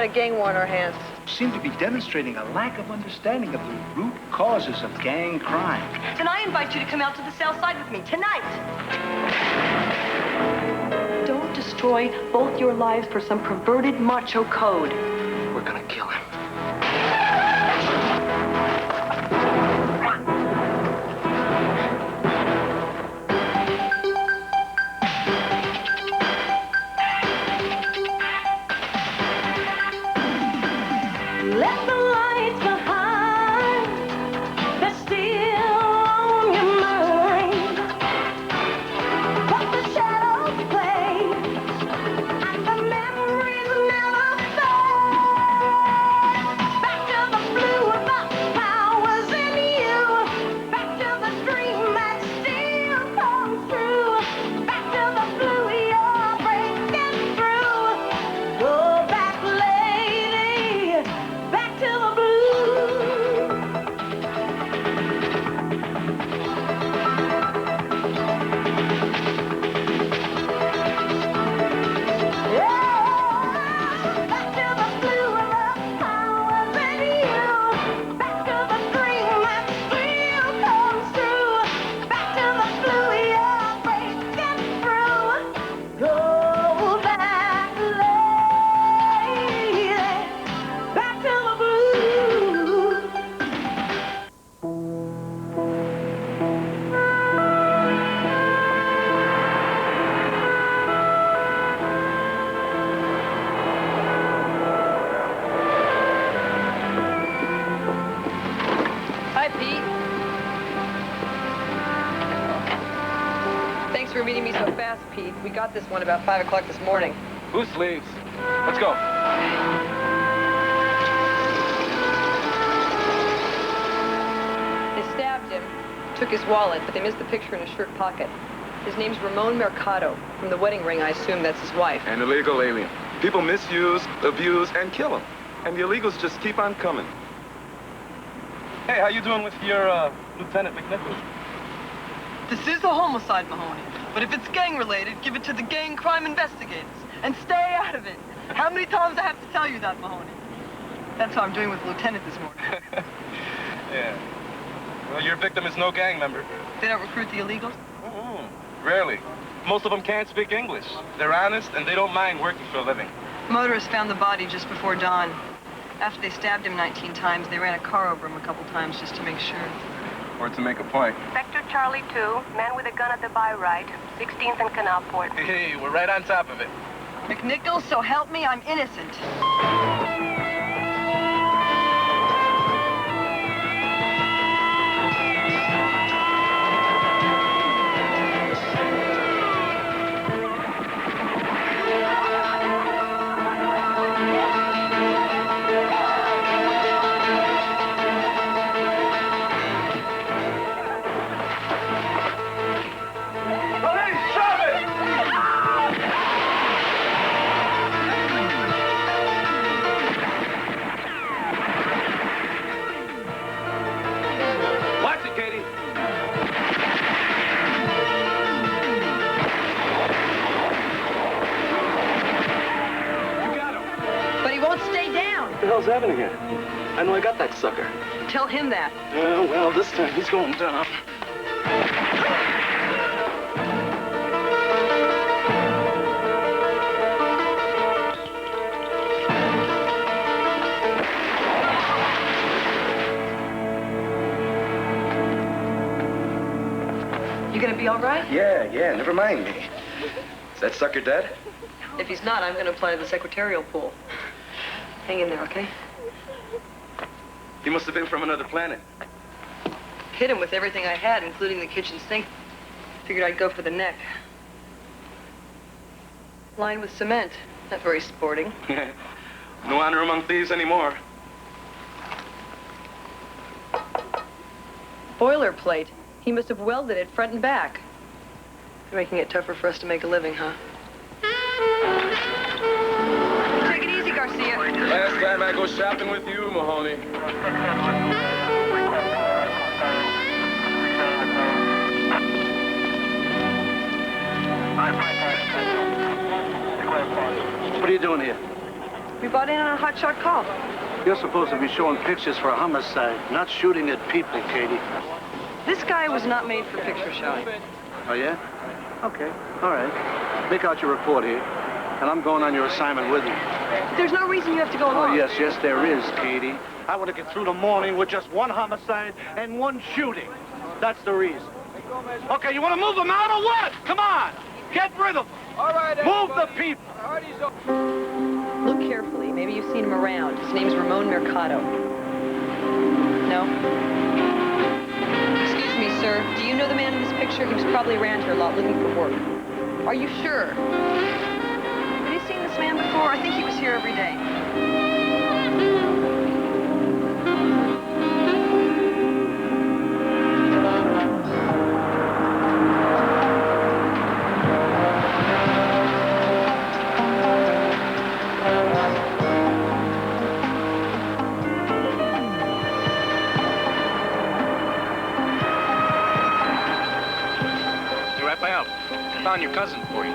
a gang war on our hands. Seem to be demonstrating a lack of understanding of the root causes of gang crime. Then I invite you to come out to the south side with me tonight. Don't destroy both your lives for some perverted macho code. We're gonna kill him. Let the lights behind, they're still on your mind. Let the shadows play, and the memories never fade. Back to the blue of the powers in you. Back to the dream that still comes true. Back to the blue you're breaking through. Go back, lady. Back to the blue. Yeah, back to the blue of the powers in you. Back to the dream that still comes true. Back to the blue you're breaking through. Go back, lady. Back to the blue. Hi, Pete. Thanks for meeting me so fast, Pete. We got this one about 5 o'clock this morning. Who sleeps? Let's go. They stabbed him, took his wallet, but they missed the picture in his shirt pocket. His name's Ramon Mercado. From the wedding ring, I assume that's his wife. An illegal alien. People misuse, abuse, and kill them. And the illegals just keep on coming. Hey, how you doing with your, Lieutenant McNichols? This is a homicide, Mahoney. But if it's gang-related, give it to the gang crime investigators. And stay out of it. How many times I have to tell you that, Mahoney? That's how I'm doing with Lieutenant this morning. Yeah. Well, your victim is no gang member. They don't recruit the illegals? Rarely. Most of them can't speak English. They're honest, and they don't mind working for a living. Motorists found the body just before dawn. After they stabbed him 19 times, they ran a car over him a couple times just to make sure. Or to make a point. Sector Charlie 2, man with a gun at the by right, 16th and Canalport. Hey, we're right on top of it. McNichols, so help me, I'm innocent. What the hell's happening here? I know I got that sucker. Tell him that. Well, this time he's going down. You gonna be all right? Yeah, never mind me. Is that sucker dead? If he's not, I'm gonna apply to the secretarial pool. Hang in there, okay? He must have been from another planet. Hit him with everything I had, including the kitchen sink. Figured I'd go for the neck. Lined with cement. Not very sporting. No honor among thieves anymore. Boilerplate. He must have welded it front and back. You're making it tougher for us to make a living, huh? Take it easy, Garcia. Last time I go shopping with you, Mahoney. What are you doing here? We bought in on a hotshot call. You're supposed to be showing pictures for a homicide, not shooting at people, Katie. This guy was not made for picture showing. Oh, yeah? Okay, all right. Make out your report here, and I'm going on your assignment with you. There's no reason you have to go along. Oh, yes, there is, Katie. I want to get through the morning with just one homicide and one shooting. That's the reason. Okay, you want to move them out or what? Come on, get rid of them. All right, move the people. Look carefully. Maybe you've seen him around. His name's Ramon Mercado. No? Excuse me, sir. Do you know the man in this picture? He was probably around here a lot looking for work. Are you sure? Have you seen this man before? I think he was here every day. I found your cousin for you.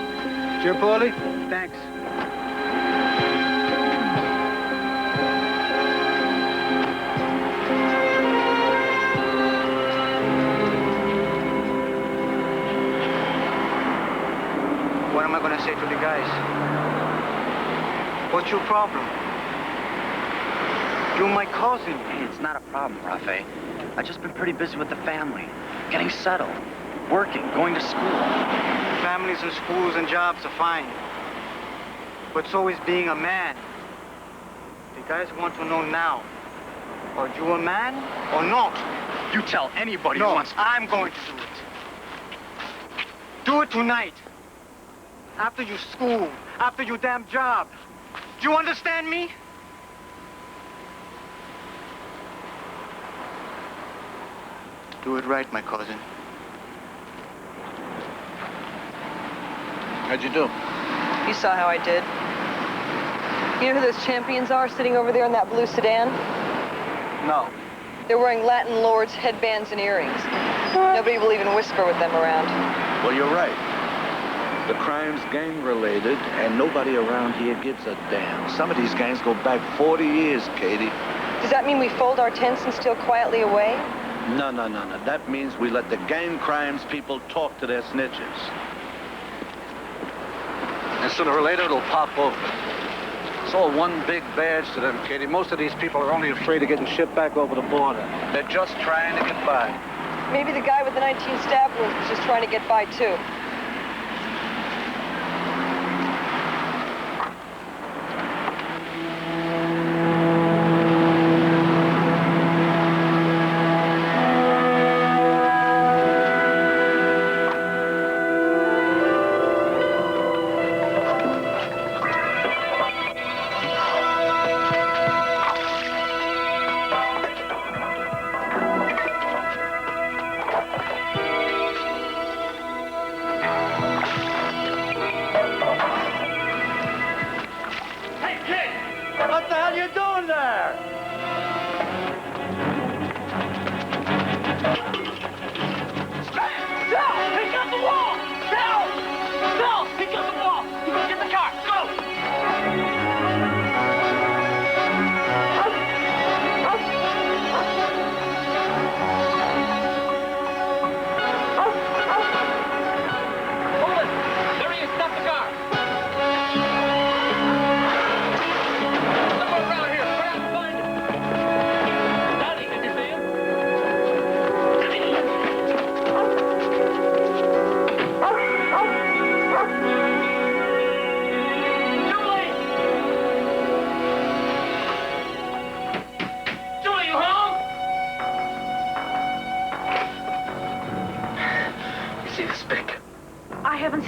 Sure, Paulie? Thanks. What am I going to say to the guys? What's your problem? You're my cousin. Hey, it's not a problem, Rafe. I've just been pretty busy with the family, getting settled, working, going to school. Families and schools and jobs are fine. But so is being a man. The guys want to know now. Are you a man or not? You tell anybody No, who wants... I'm going to do it. Do it tonight. After your school, after your damn job. Do you understand me? Do it right, my cousin. How'd you do? You saw how I did. You know who those champions are sitting over there in that blue sedan? No. They're wearing Latin lords, headbands, and earrings. Nobody will even whisper with them around. Well, you're right. The crime's gang-related, and nobody around here gives a damn. Some of these gangs go back 40 years, Katie. Does that mean we fold our tents and steal quietly away? No. That means we let the gang crimes people talk to their snitches. And sooner or later, it'll pop open. It's all one big badge to them, Katie. Most of these people are only afraid of getting shipped back over the border. They're just trying to get by. Maybe the guy with the 19 stab wounds was just trying to get by, too.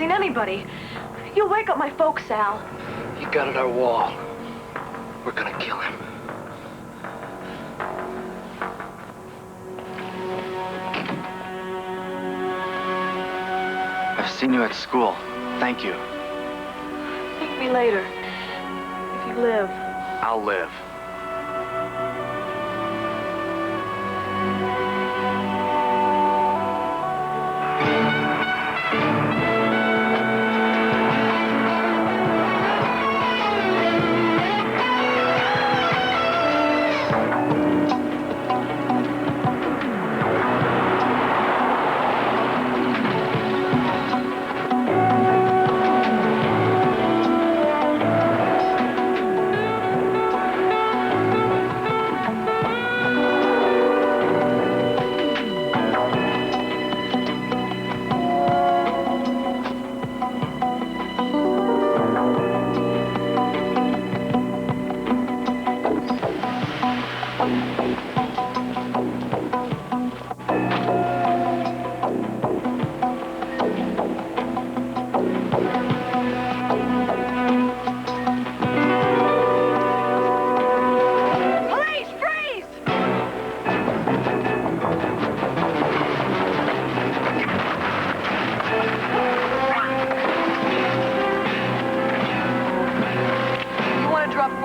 Anybody. You'll wake up my folks, Al. He got at our wall. We're gonna kill him. I've seen you at school. Thank you. Thank me later. If you live. I'll live.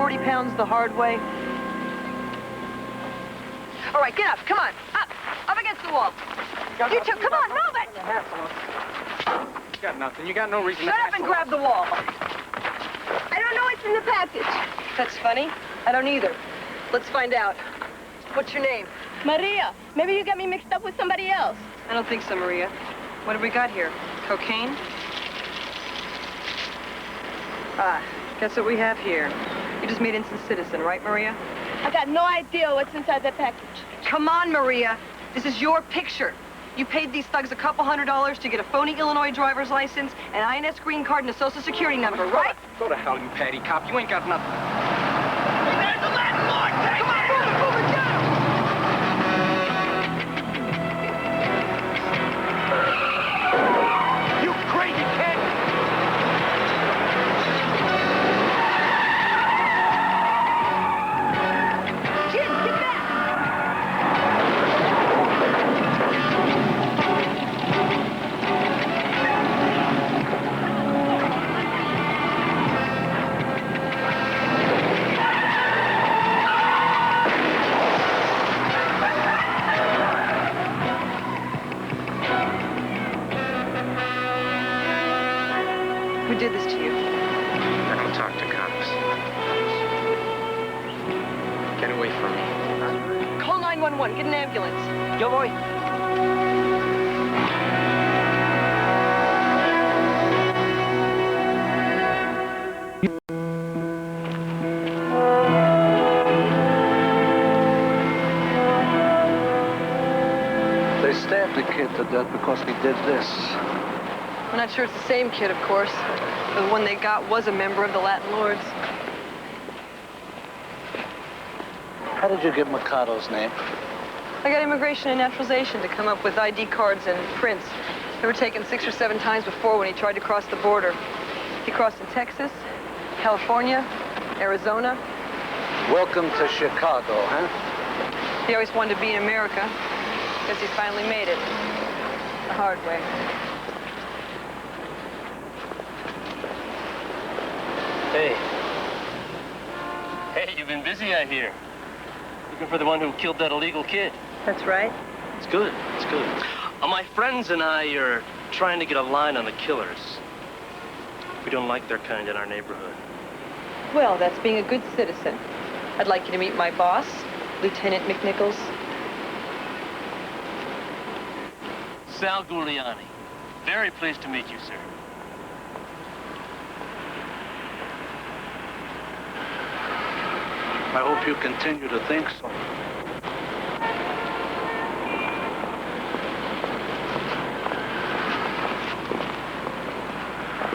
40 pounds the hard way. All right, get up. Come on. Up against the wall. You two, come on, move it. You got nothing. You got no reason to Shut up and grab the wall. I don't know what's in the package. That's funny. I don't either. Let's find out. What's your name? Maria, maybe you got me mixed up with somebody else. I don't think so, Maria. What have we got here? Cocaine? Guess what we have here. You just made instant citizen, right, Maria? I got no idea what's inside that package. Come on, Maria. This is your picture. You paid these thugs a couple $100 to get a phony Illinois driver's license, an INS green card, and a social security number, right? Go to hell, you patty cop. You ain't got nothing. There's the landlord! Come on, move it, get him! You crazy kid! Jim, get back! Who did this to you? I don't talk to cops. Get away from me. Call 911. Get an ambulance. Yo voy. They stabbed the kid to death because he did this. We're not sure it's the same kid, of course. The one they got was a member of the Latin Lords. How did you get Mikado's name? I got immigration and naturalization to come up with ID cards and prints. They were taken 6 or 7 times before when he tried to cross the border. He crossed in Texas, California, Arizona. Welcome to Chicago, huh? He always wanted to be in America. Guess he's finally made it. The hard way. Hey. Hey, you've been busy, I hear. Looking for the one who killed that illegal kid. That's right. It's good, it's good. My friends and I are trying to get a line on the killers. We don't like their kind in our neighborhood. Well, that's being a good citizen. I'd like you to meet my boss, Lieutenant McNichols. Sal Giuliani. Very pleased to meet you, sir. I hope you continue to think so.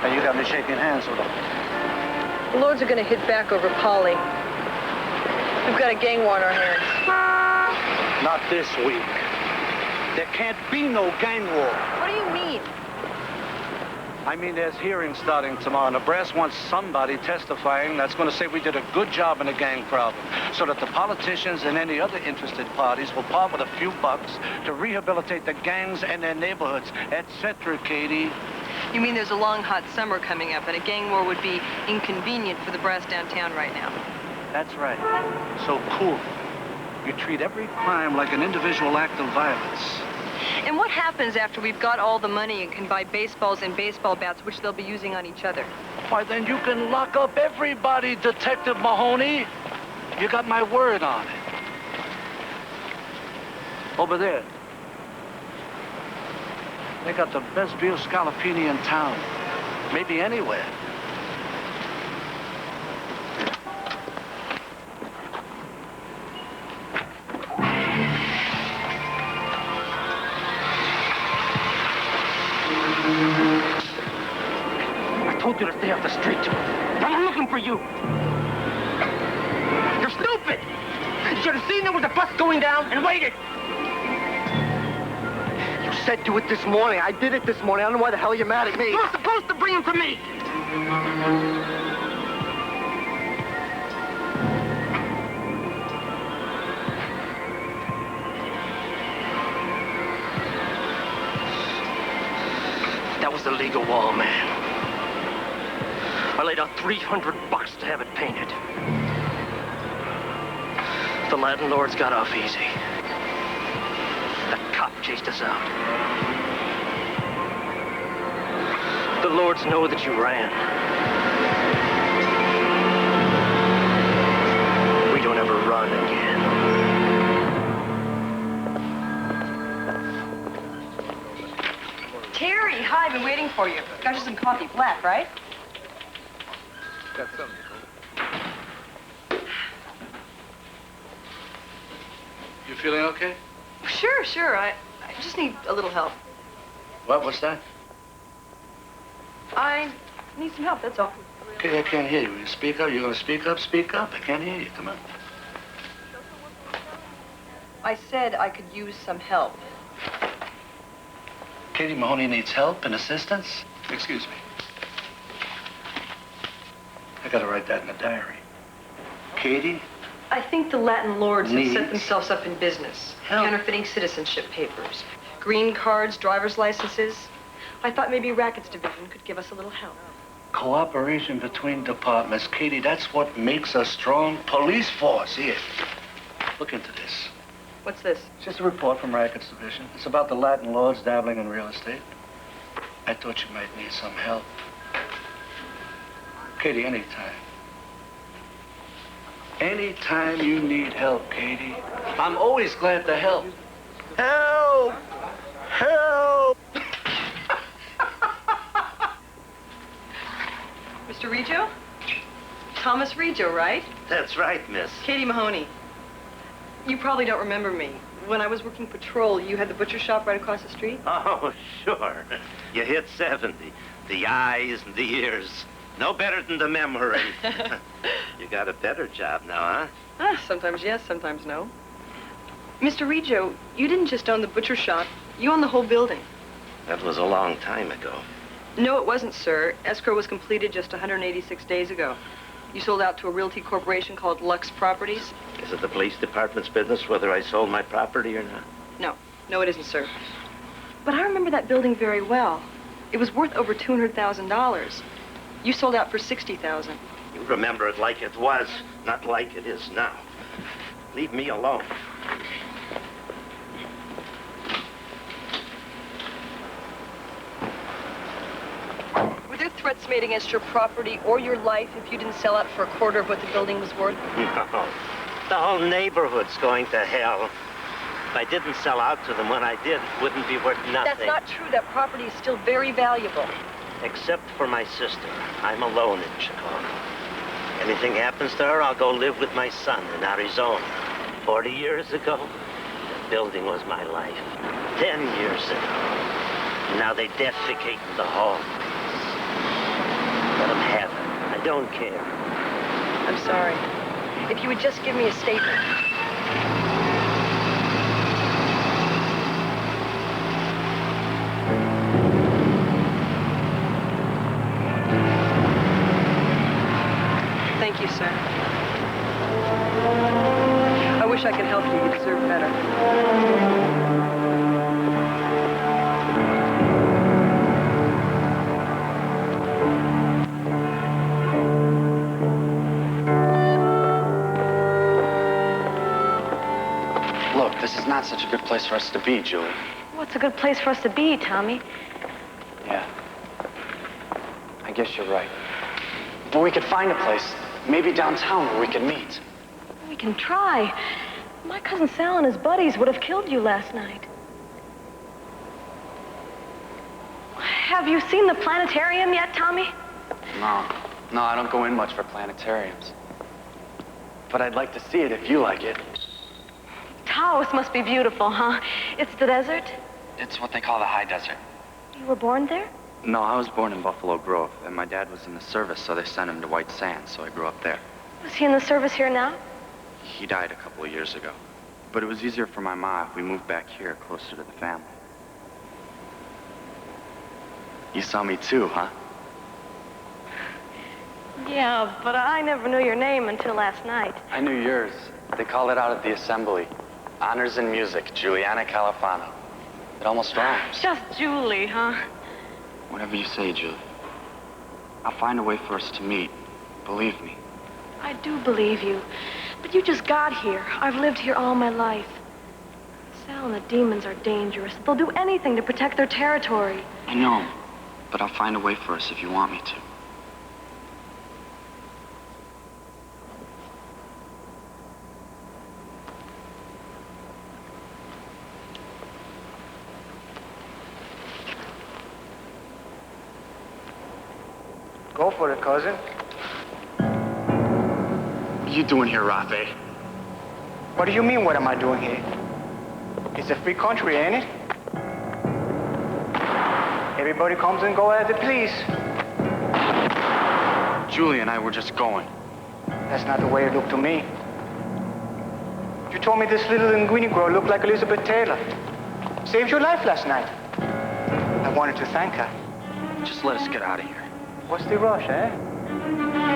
Hey, you got me shaking hands with him. The Lords are going to hit back over Polly. We've got a gang war on our hands. Not this week. There can't be no gang war. What do you mean? I mean, there's hearings starting tomorrow. And the brass wants somebody testifying that's going to say we did a good job in the gang problem, so that the politicians and any other interested parties will part with a few bucks to rehabilitate the gangs and their neighborhoods, etc., Katie. You mean there's a long, hot summer coming up, and a gang war would be inconvenient for the brass downtown right now? That's right. So cool. You treat every crime like an individual act of violence. And what happens after we've got all the money and can buy baseballs and baseball bats, which they'll be using on each other? Why, then you can lock up everybody, Detective Mahoney. You got my word on it. Over there. They got the best veal scallopini in town. Maybe anywhere. I told you to stay off the street. I'm looking for you. You're stupid. You should have seen there was a bus going down and waited. You said do it this morning. I did it this morning. I don't know why the hell you're mad at me. You're supposed to bring him to me. That was the legal wall, man. I laid out $300 to have it painted. The Latin Lords got off easy. That cop chased us out. The Lords know that you ran. We don't ever run again. Terry, hi, I've been waiting for you. Got you some coffee, black, right? Got some. You feeling okay? Sure. I just need a little help. What's that? I need some help, that's all. Okay, I can't hear you. You speak up. You're gonna speak up? Speak up. I can't hear you. Come on. I said I could use some help. Katie Mahoney needs help and assistance? Excuse me. I gotta write that in the diary. Katie? I think the Latin Lords have Needs set themselves up in business. help. Counterfeiting citizenship papers, green cards, driver's licenses. I thought maybe Rackets Division could give us a little help. Cooperation between departments. Katie, that's what makes a strong police force. Here, look into this. What's this? It's just a report from Rackets Division. It's about the Latin Lords dabbling in real estate. I thought you might need some help. Katie, anytime. Anytime you need help, Katie, I'm always glad to help. Help! Help! Mr. Reggio? Thomas Reggio, right? That's right, miss. Katie Mahoney. You probably don't remember me. When I was working patrol, you had the butcher shop right across the street? Oh, sure. You hit 70. The eyes and the ears. No better than the memory. You got a better job now, huh? Sometimes yes, sometimes no. Mr. Reggio, you didn't just own the butcher shop. You own the whole building. That was a long time ago. No, it wasn't, sir. Escrow was completed just 186 days ago. You sold out to a realty corporation called Lux Properties? Is it the police department's business whether I sold my property or not? No, it isn't, sir. But I remember that building very well. It was worth over $200,000. You sold out for $60,000. You remember it like it was, not like it is now. Leave me alone. Were there threats made against your property or your life if you didn't sell out for a quarter of what the building was worth? No. The whole neighborhood's going to hell. If I didn't sell out to them when I did, it wouldn't be worth nothing. That's not true. That property is still very valuable. Except for my sister. I'm alone in Chicago. Anything happens to her, I'll go live with my son in Arizona. 40 years ago, the building was my life. 10 years ago. Now they defecate in the hall. Let them have it. I don't care. I'm sorry. If you would just give me a statement. Thank you, sir. I wish I could help you. You deserve better. Look, this is not such a good place for us to be, Julie. What's a good place for us to be, Tommy? Yeah. I guess you're right. But we could find a place, maybe downtown, where we could meet. We can try. My cousin Sal and his buddies would have killed you last night. Have you seen the planetarium yet, Tommy? No, I don't go in much for planetariums. But I'd like to see it if you like it. Taos must be beautiful, huh? It's the desert. It's what they call the high desert. You were born there? No, I was born in Buffalo Grove, and my dad was in the service, so they sent him to White Sands, so I grew up there. Was he in the service here now? He died a couple of years ago. But it was easier for my ma if we moved back here, closer to the family. You saw me too, huh? Yeah, but I never knew your name until last night. I knew yours. They called it out at the assembly. Honors in music, Juliana Califano. It almost rhymes. Just Julie, huh? Whatever you say, Julie. I'll find a way for us to meet. Believe me. I do believe you. But you just got here. I've lived here all my life. Sal and the demons are dangerous. They'll do anything to protect their territory. I know, but I'll find a way for us if you want me to. Go for it, cousin. What are you doing here, Rafe? What do you mean, what am I doing here? It's a free country, ain't it? Everybody comes and goes as they please. Julie and I were just going. That's not the way it looked to me. You told me this little linguini girl looked like Elizabeth Taylor. Saved your life last night. I wanted to thank her. Just let us get out of here. What's the rush, eh?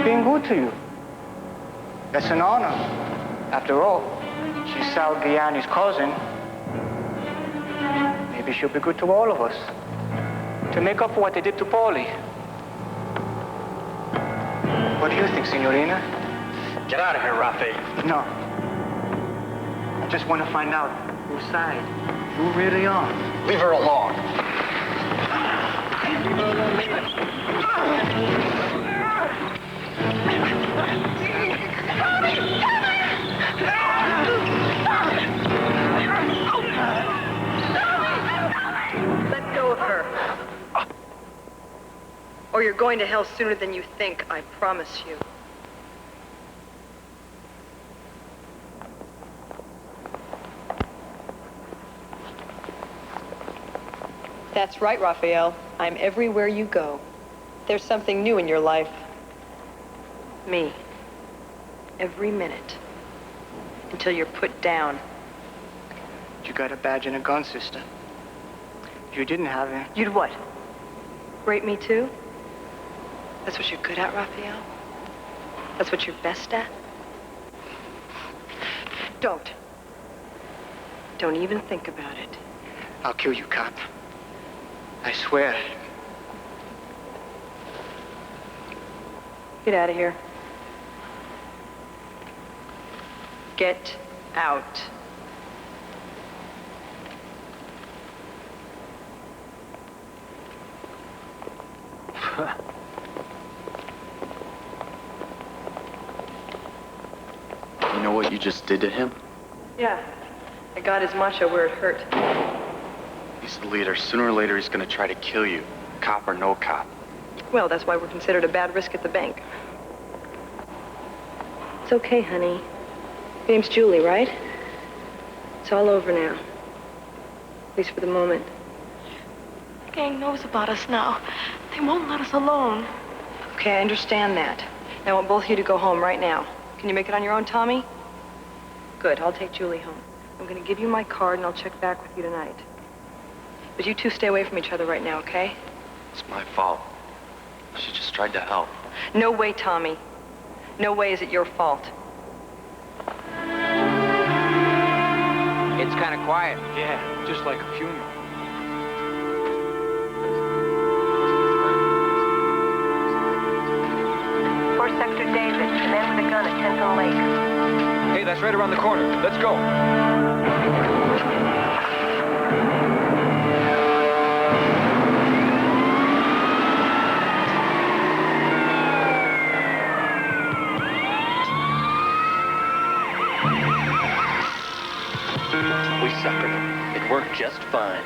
Being good to you. That's an honor. After all, she's Sal Gianni's cousin. Maybe she'll be good to all of us. To make up for what they did to Paulie. What do you think, Signorina? Get out of here, Rafe. No. I just want to find out whose side you really are. Leave her alone. Let go of her. Or you're going to hell sooner than you think, I promise you. That's right, Raphael. I'm everywhere you go. There's something new in your life. Me. Every minute. Until you're put down. You got a badge and a gun, sister. You didn't have it. You'd what? Rape me too? That's what you're good at, Raphael? That's what you're best at? Don't. Don't even think about it. I'll kill you, cop. I swear. Get out of here. Get out. You know what you just did to him? Yeah. I got his macho where it hurt. He's the leader. Sooner or later, he's gonna try to kill you. Cop or no cop. Well, that's why we're considered a bad risk at the bank. It's okay, honey. Your name's Julie, right? It's all over now. At least for the moment. The gang knows about us now. They won't let us alone. Okay, I understand that. I want both of you to go home right now. Can you make it on your own, Tommy? Good, I'll take Julie home. I'm gonna give you my card and I'll check back with you tonight. But you two stay away from each other right now, okay? It's my fault. She just tried to help. No way, Tommy. No way is it your fault. It's kind of quiet. Yeah, just like a funeral. Fourth Sector David, the man with a gun at Tenton Lake. Hey, that's right around the corner. Let's go. We suckered him. It worked just fine.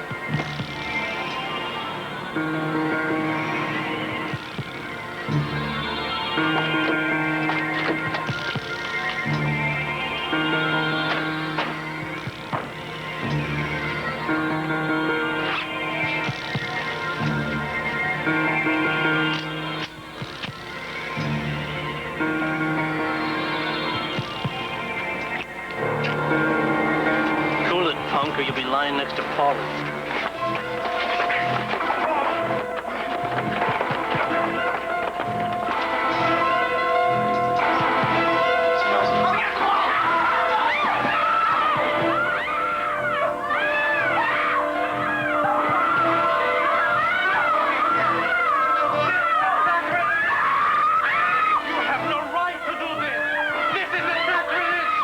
Cool it, punk, or you'll be lying next to Paulie. You have no right to do this. This is a sacrilege.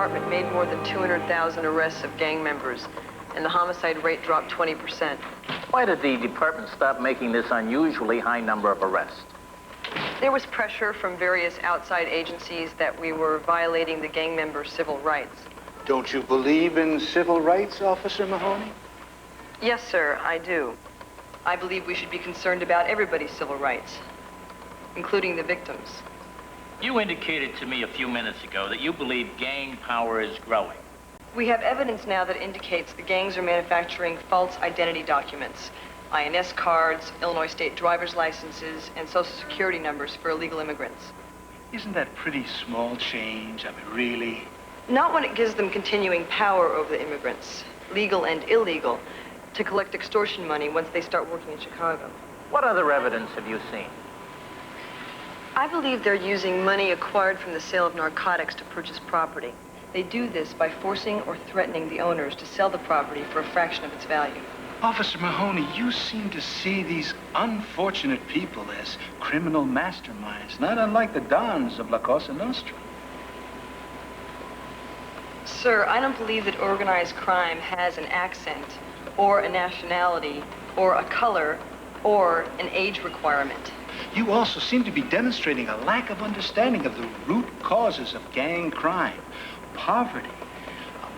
Department made more than 200,000 arrests of gang members, and the homicide rate dropped 20%. Why did the department stop making this unusually high number of arrests? There was pressure from various outside agencies that we were violating the gang members' civil rights. Don't you believe in civil rights, Officer Mahoney? Yes, sir, I do. I believe we should be concerned about everybody's civil rights, including the victims. You indicated to me a few minutes ago that you believe gang power is growing. We have evidence now that indicates the gangs are manufacturing false identity documents, INS cards, Illinois state driver's licenses, and social security numbers for illegal immigrants. Isn't that pretty small change? I mean, really? Not when it gives them continuing power over the immigrants, legal and illegal, to collect extortion money once they start working in Chicago. What other evidence have you seen? I believe they're using money acquired from the sale of narcotics to purchase property. They do this by forcing or threatening the owners to sell the property for a fraction of its value. Officer Mahoney, you seem to see these unfortunate people as criminal masterminds, not unlike the dons of La Cosa Nostra. Sir, I don't believe that organized crime has an accent, or a nationality, or a color, or an age requirement. You also seem to be demonstrating a lack of understanding of the root causes of gang crime. Poverty,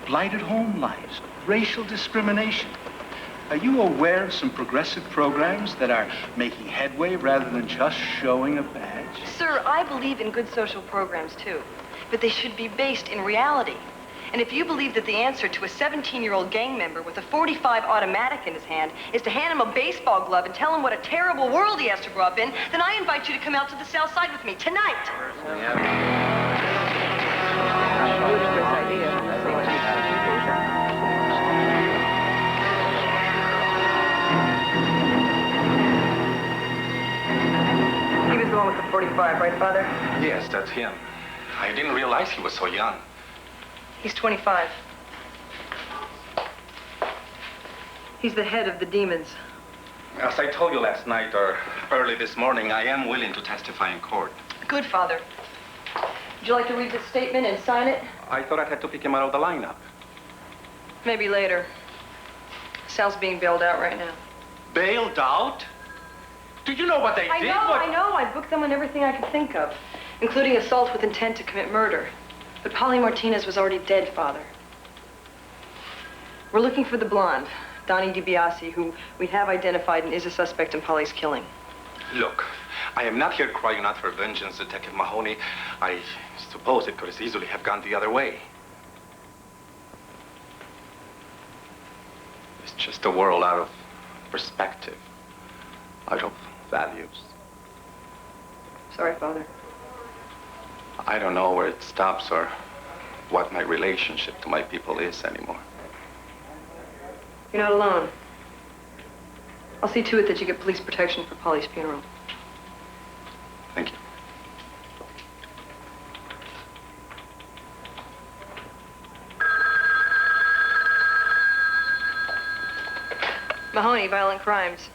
blighted home lives, racial discrimination. Are you aware of some progressive programs that are making headway rather than just showing a badge? Sir, I believe in good social programs too, but they should be based in reality. And if you believe that the answer to a 17-year-old gang member with a .45 automatic in his hand is to hand him a baseball glove and tell him what a terrible world he has to grow up in, then I invite you to come out to the South Side with me tonight. He was the one with the .45, right, Father? Yes, that's him. I didn't realize he was so young. He's 25. He's the head of the demons. As I told you last night or early this morning, I am willing to testify in court. Good, Father. Would you like to read the statement and sign it? I thought I had to pick him out of the lineup. Maybe later. Sal's being bailed out right now. Bailed out? Do you know what they did? I know. I booked them on everything I could think of, including assault with intent to commit murder. But Polly Martinez was already dead, Father. We're looking for the blonde, Donnie DiBiase, who we have identified and is a suspect in Polly's killing. Look, I am not here crying out for vengeance, Detective Mahoney. I suppose it could as easily have gone the other way. It's just a world out of perspective, out of values. Sorry, Father. I don't know where it stops or what my relationship to my people is anymore. You're not alone. I'll see to it that you get police protection for Polly's funeral. Thank you. Mahoney, violent crimes.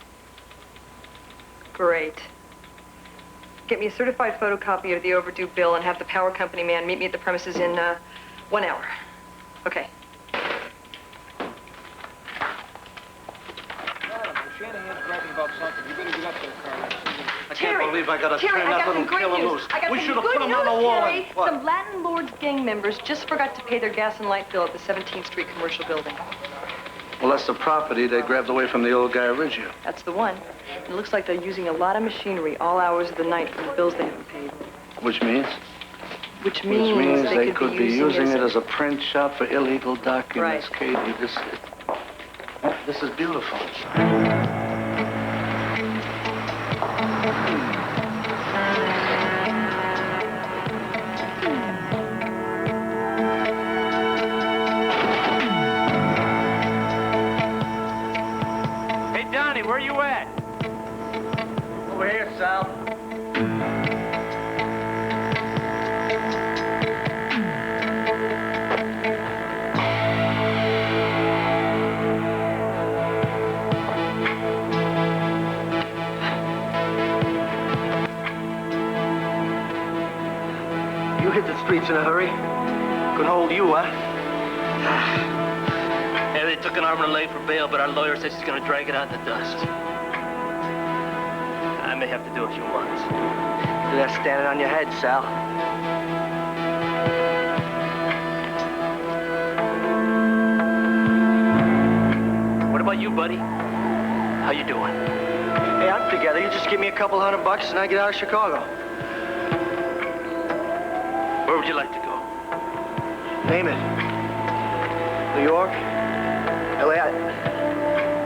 Great. Get me a certified photocopy of the overdue bill and have the power company man meet me at the premises in 1 hour. Okay. Shanahan's bragging about something. You better get up there, Carlos. I can't believe I gotta Terry, turn I that got some little great killer news. loose. I got We some should have good put him news, on the wall. Terry. What? Some Latin Lords gang members just forgot to pay their gas and light bill at the 17th Street commercial building. Well, that's the property they grabbed away from the old guy Riggio. That's the one. And it looks like they're using a lot of machinery all hours of the night for the bills they haven't paid. Which means? Which means they could be using it as a print shop for illegal documents. Right. Katie, this is beautiful. Hey, Donnie, where you at? Over here, Sal. You hit the streets in a hurry? Couldn't hold you, huh? Yeah, they took an arm and a leg for bail, but our lawyer says she's gonna drag it out in the dust. I may have to do a few months. Do that standing on your head, Sal. What about you, buddy? How you doing? Hey, I'm together. You just give me a couple $100 and I get out of Chicago. Where would you like to go? Name it. New York? LA.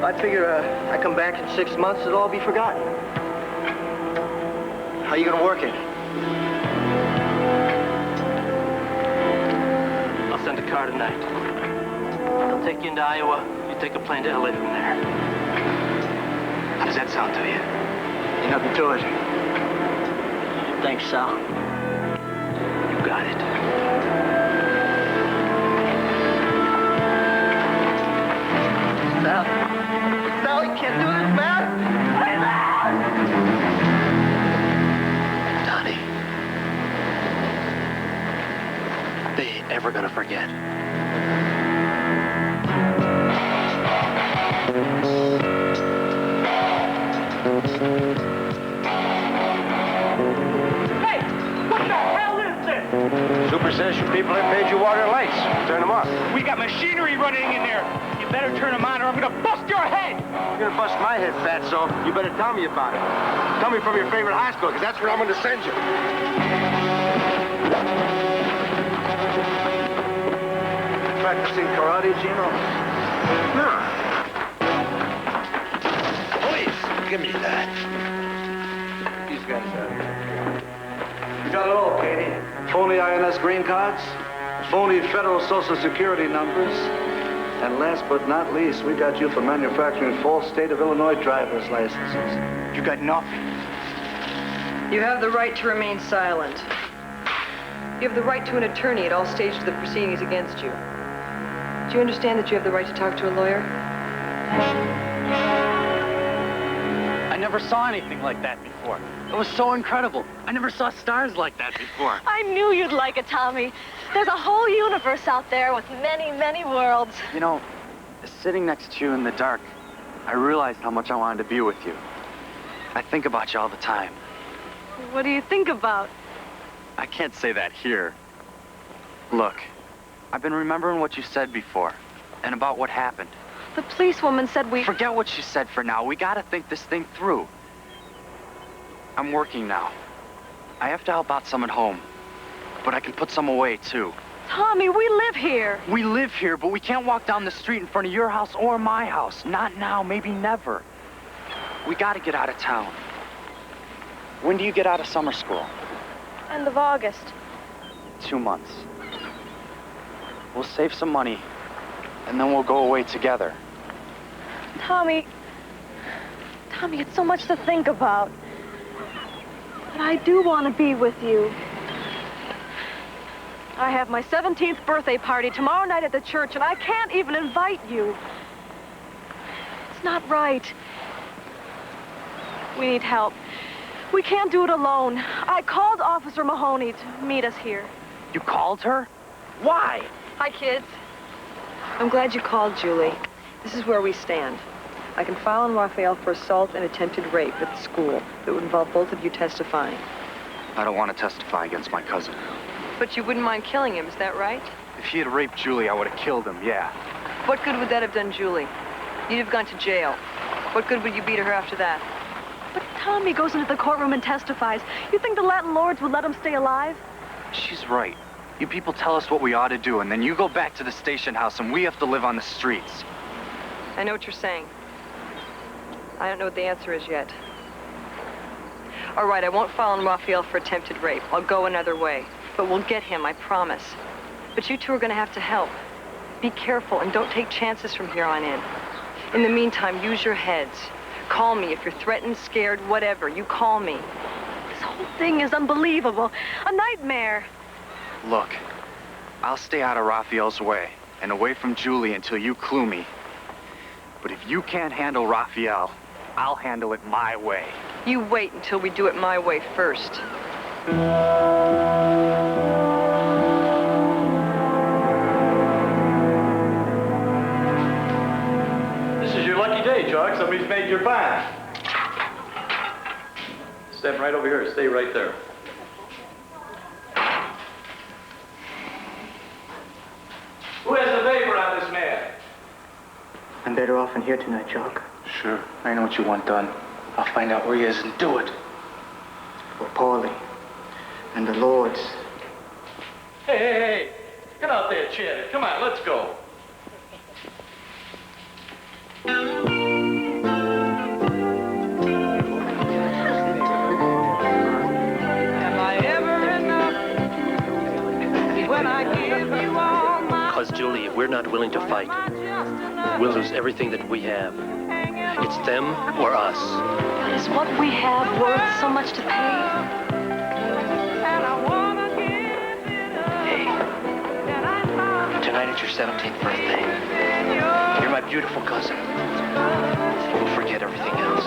I figure I come back in 6 months, it'll all be forgotten. How you gonna work it? I'll send a car tonight. They'll take you into Iowa. You take a plane to LA from there. How does that sound to you? Ain't nothing to it. Thanks, Sal. You got it. Sal, you can't do this, man. Donnie. They ain't ever gonna forget. Hey, what the hell is this? Super says you people have paid your water and lights. Turn them off. We got machinery running in there. You better turn them on or I'm gonna bust your head. You're gonna bust my head, fatso. You better tell me about it. Tell me from your favorite hospital, because that's where I'm gonna send you. Practicing karate, Gino? No. Please, give me that. These guys out here. You got it all, Katie. Phony INS green cards, phony federal social security numbers, and last but not least, we got you for manufacturing false state of Illinois driver's licenses. You got nothing. You have the right to remain silent. You have the right to an attorney at all stages of the proceedings against you. Do you understand that you have the right to talk to a lawyer? I never saw anything like that before. It was so incredible. I never saw stars like that before. I knew you'd like it, Tommy. There's a whole universe out there with many, many worlds. You know, sitting next to you in the dark, I realized how much I wanted to be with you. I think about you all the time. What do you think about? I can't say that here. Look, I've been remembering what you said before, and about what happened. The policewoman said we... Forget what she said for now. We gotta think this thing through. I'm working now. I have to help out some at home, but I can put some away, too. Tommy, we live here. We live here, but we can't walk down the street in front of your house or my house. Not now, maybe never. We gotta get out of town. When do you get out of summer school? End of August. 2 months. We'll save some money, and then we'll go away together. Tommy, it's so much to think about. But I do want to be with you. I have my 17th birthday party tomorrow night at the church, and I can't even invite you. It's not right. We need help. We can't do it alone. I called Officer Mahoney to meet us here. You called her? Why? Hi, kids. I'm glad you called, Julie. This is where we stand. I can file on Raphael for assault and attempted rape at the school. It would involve both of you testifying. I don't want to testify against my cousin. But you wouldn't mind killing him, is that right? If he had raped Julie, I would have killed him, yeah. What good would that have done Julie? You'd have gone to jail. What good would you be to her after that? But Tommy goes into the courtroom and testifies. You think the Latin lords would let him stay alive? She's right. You people tell us what we ought to do, and then you go back to the station house, and we have to live on the streets. I know what you're saying. I don't know what the answer is yet. All right, I won't file on Raphael for attempted rape. I'll go another way. But we'll get him, I promise. But you two are going to have to help. Be careful and don't take chances from here on in. In the meantime, use your heads. Call me if you're threatened, scared, whatever. You call me. This whole thing is unbelievable. A nightmare. Look, I'll stay out of Raphael's way and away from Julie until you clue me. But if you can't handle Raphael, I'll handle it my way. You wait until we do it my way first. you're back. Step right over here. Stay right there. Who has the vapor on this man? I'm better off in here tonight, Chuck. Sure. I know what you want done. I'll find out where he is and do it. For Paulie and the Lords. Hey, hey, hey. Get out there, Chad. Come on, let's go. Am I ever enough when I give you all my... Because, Julie, if we're not willing to fight, we'll lose everything that we have. It's them or us. But is what we have worth so much to pay? Hey, tonight is your 17th birthday. You're my beautiful cousin. We'll forget everything else.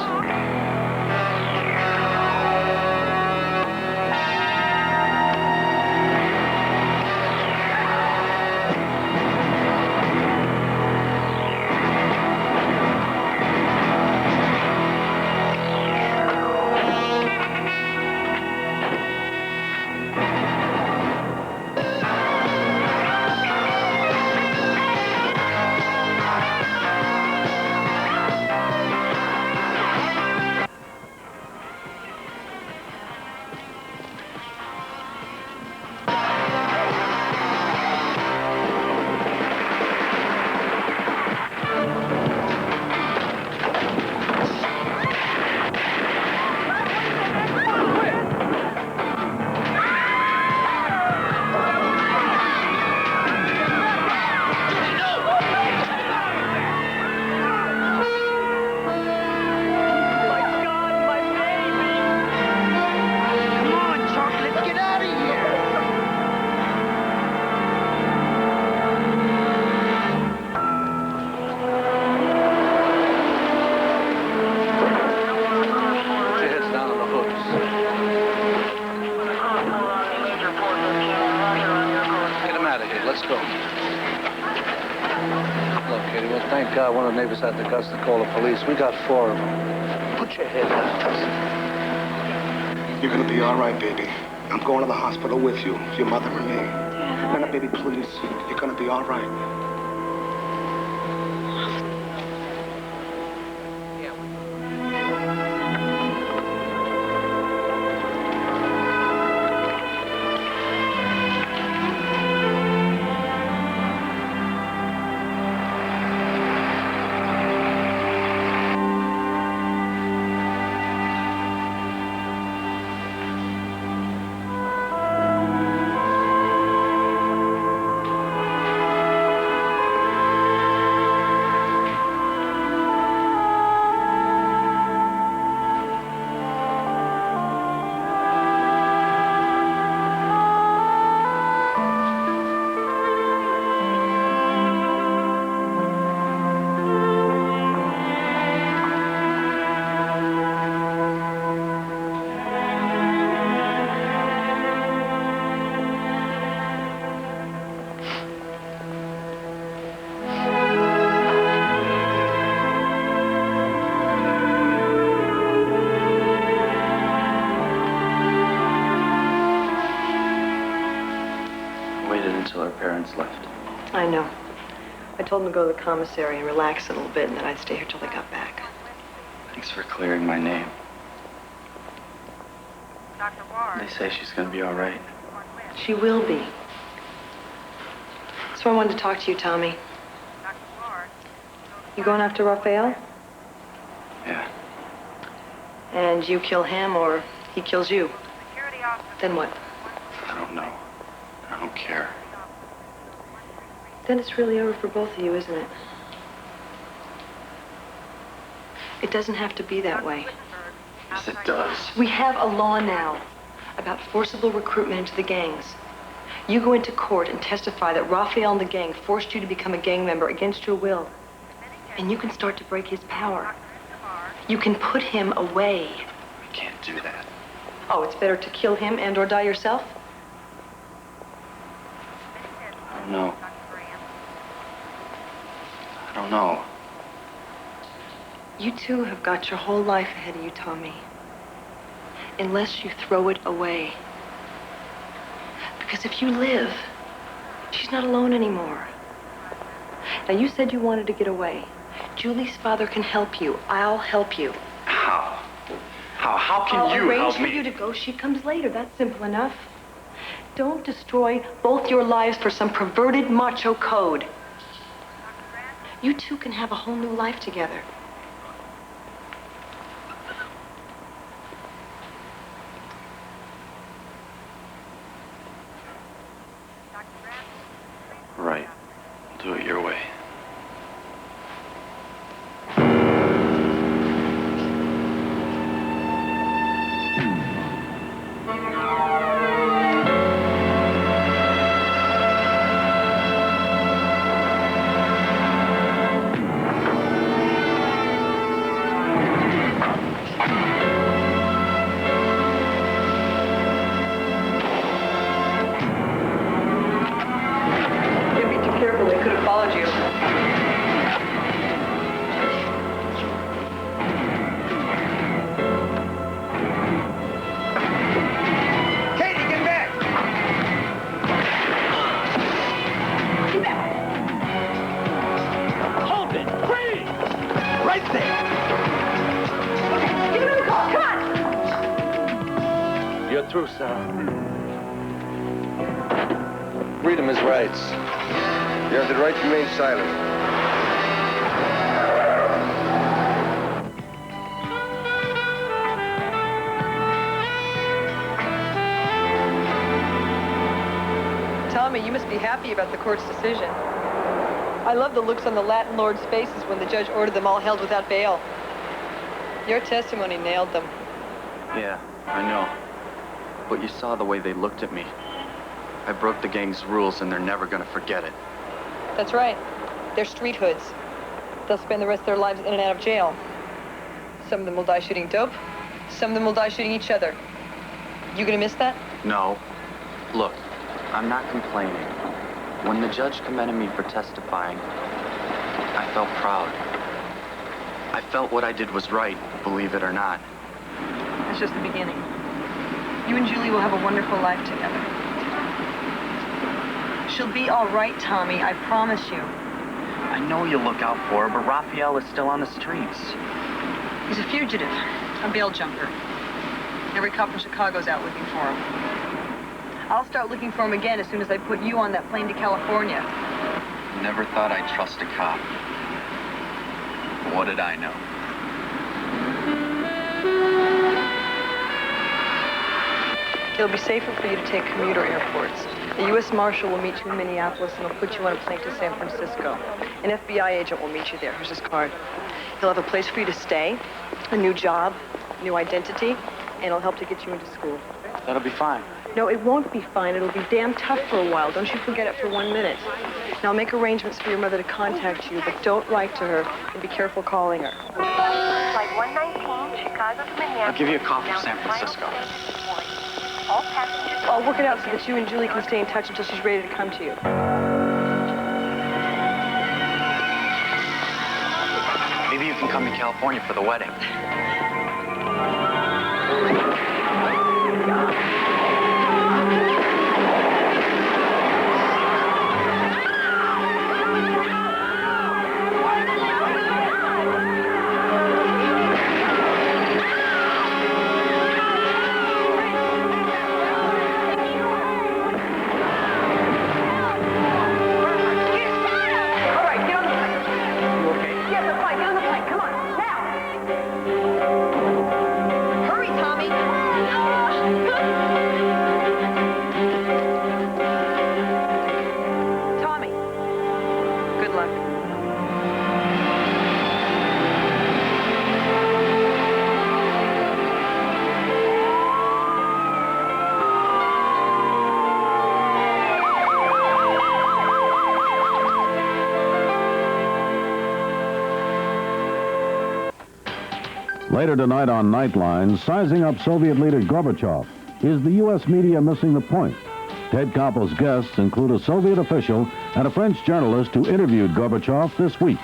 Thank God one of the neighbors had the guts to call the police. We got 4 of them. Put your head down. You're gonna be all right, baby. I'm going to the hospital with you, your mother and me. No, baby, please. You're gonna be all right. Left. I know. I told them to go to the commissary and relax a little bit, and then I'd stay here till they got back. Thanks for clearing my name. Dr. Ward. They say she's gonna be all right. She will be. So I wanted to talk to you, Tommy. Dr. Ward. You going after Raphael? Yeah. And you kill him, or he kills you? Then what? I don't know. I don't care. Then it's really over for both of you, isn't it? It doesn't have to be that way. Yes, it does. We have a law now about forcible recruitment into the gangs. You go into court and testify that Raphael and the gang forced you to become a gang member against your will. And you can start to break his power. You can put him away. I can't do that. Oh, it's better to kill him and or die yourself? I don't know. I don't know. You two have got your whole life ahead of you, Tommy. Unless you throw it away. Because if you live, she's not alone anymore. Now, you said you wanted to get away. Julie's father can help you. I'll help you. How? How can I'll you arrange help for me? you to go. She comes later. That's simple enough. Don't destroy both your lives for some perverted macho code. You two can have a whole new life together. Right. Do it your way. Yeah, be too careful. They could have followed you. Katie, get back! Hold it! Freeze! Right there! Give him the call. Come on! You're through, Sarah. Read him his rights. You have the right to remain silent. Tommy, you must be happy about the court's decision. I love the looks on the Latin lords' faces when the judge ordered them all held without bail. Your testimony nailed them. Yeah, I know. But you saw the way they looked at me. I broke the gang's rules and they're never gonna forget it. That's right. They're street hoods. They'll spend the rest of their lives in and out of jail. Some of them will die shooting dope. Some of them will die shooting each other. You gonna miss that? No. Look, I'm not complaining. When the judge commended me for testifying, I felt proud. I felt what I did was right, believe it or not. It's just the beginning. You and Julie will have a wonderful life together. She'll be all right, Tommy, I promise you. I know you'll look out for her, but Raphael is still on the streets. He's a fugitive, a bail jumper. Every cop in Chicago's out looking for him. I'll start looking for him again as soon as I put you on that plane to California. Never thought I'd trust a cop. What did I know? It'll be safer for you to take commuter airports. The U.S. Marshal will meet you in Minneapolis and will put you on a plane to San Francisco. An FBI agent will meet you there. Here's his card. He'll have a place for you to stay, a new job, new identity, and he'll help to get you into school. That'll be fine. No, it won't be fine. It'll be damn tough for a while. Don't you forget it for 1 minute. Now, I'll make arrangements for your mother to contact you, but don't write to her, and be careful calling her. Flight 119, Chicago to Minneapolis. I'll give you a call from San Francisco. All passengers... I'll work it out so that you and Julie can stay in touch until she's ready to come to you. Maybe you can come to California for the wedding. Later tonight on Nightline, sizing up Soviet leader Gorbachev. Is the U.S. media missing the point? Ted Koppel's guests include a Soviet official and a French journalist who interviewed Gorbachev this week.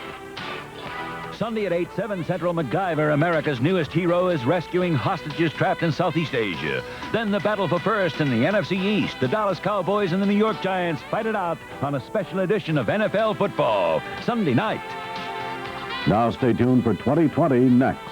Sunday at 8, 7 Central, MacGyver, America's newest hero, is rescuing hostages trapped in Southeast Asia. Then the battle for first in the NFC East. The Dallas Cowboys and the New York Giants fight it out on a special edition of NFL football. Sunday night. Now stay tuned for 2020 next.